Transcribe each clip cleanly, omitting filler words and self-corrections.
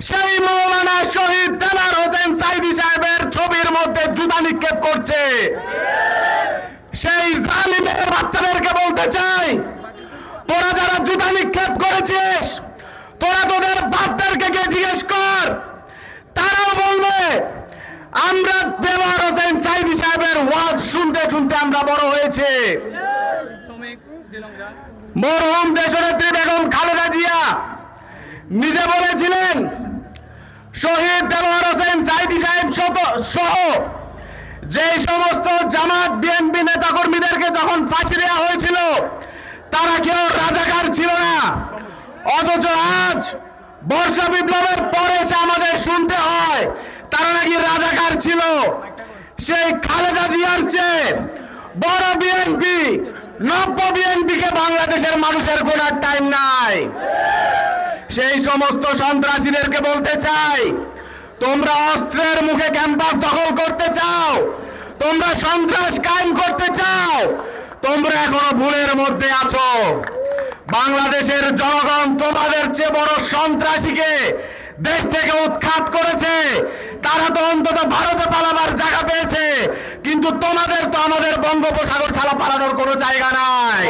সেই মৌলানা শহীদ দেলার হোসেন সাইদি সাহেবের ছবির মধ্যে জুতা নিক্ষেপ করছে। সেই জালিমের বাচ্চাদেরকে বলতে চাই, তোরা যারা জুতা নিক্ষেপ করেছিস, তোরা তোদের বাপদেরকে গিয়ে জিজ্ঞেস কর, তারাও বলবে আমরা দেলার হোসেন সাইদি সাহেবের ওয়াজ শুনতে শুনতে আমরা বড় হয়েছে। মরহুম দেশনেত্রী বেগম খালেদা জিয়া নিজে বলেছিলেন, শহীদ দেলোয়ার হোসেন সাইদি সাহেব সহ যে সমস্ত জামাত বিএনপি নেতাকর্মীদেরকে যখন ফাঁসি দেওয়া হয়েছিল তারা কেউ রাজাকার ছিল না। অথচ আজ বর্ষা বিপ্লবের পরে এসে আমাদের শুনতে হয় তারা নাকি রাজাকার ছিল। সেই খালেদা জিয়ার চেয়ে বড় বিএনপি, নব্য বিএনপিকে বাংলাদেশের মানুষের গোনার টাইম নাই। সেই সমস্ত সন্ত্রাসীদেরকে বলতে চাই, তোমরা অস্ত্রের মুখে ক্যাম্পাস দখল করতে চাও, তোমরা সন্ত্রাস কায়েম করতে চাও, তোমরা এখনো ভুলের মধ্যে আছো। বাংলাদেশের জনগণ তোমাদের চেয়ে বড় সন্ত্রাসীকে দেশ থেকে উৎখাত করেছে। তারা তো অন্তত ভারতে পালাবার জায়গা পেয়েছে, কিন্তু তোমাদের তো আমাদের বঙ্গোপসাগর ছাড়া পালানোর কোনো জায়গা নাই।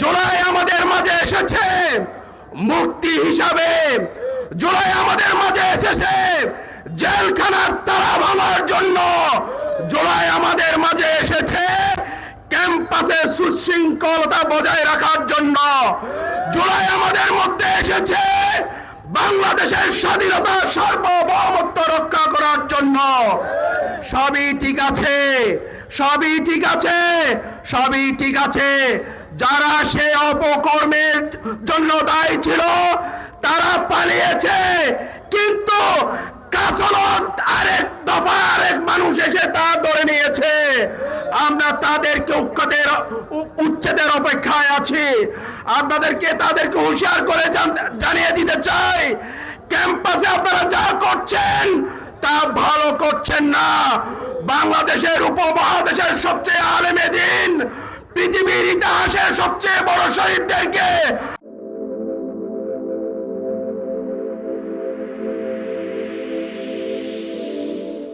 জুলাই আমাদের মাঝে এসেছে মুক্তি হিসাবে, জুলাই আমাদের মাঝে এসেছে জেলখানার তালা ভাঙার জন্য, জুলাই আমাদের মাঝে এসেছে ক্যাম্পাসে সুশৃঙ্খলতা বজায় রাখার জন্য, জুলাই আমাদের মধ্যে এসেছে বাংলাদেশের স্বাধীনতা সার্বভৌমত্ব রক্ষা করার জন্য। সবই ঠিক আছে, সবই ঠিক আছে, সবই ঠিক আছে। যারা সে অপকর্মের জন্য দায়ী ছিল তারা পালিয়েছে, কিন্তু কাসলত আরেক দফা আরেক মানুষ এসে তা ধরে নিয়েছে। আমরা তাদেরকে উচ্ছেদের অপেক্ষায় আছি। আপনাদেরকে তাদেরকে হুঁশিয়ার করে জানিয়ে দিতে চাই, ক্যাম্পাসে আপনারা যা করছেন তা ভালো করছেন না। বাংলাদেশের উপমহাদেশের সবচেয়ে আলেমে দ্বীন, পৃথিবীর ইতিহাসের সবচেয়ে বড় শহীদদেরকে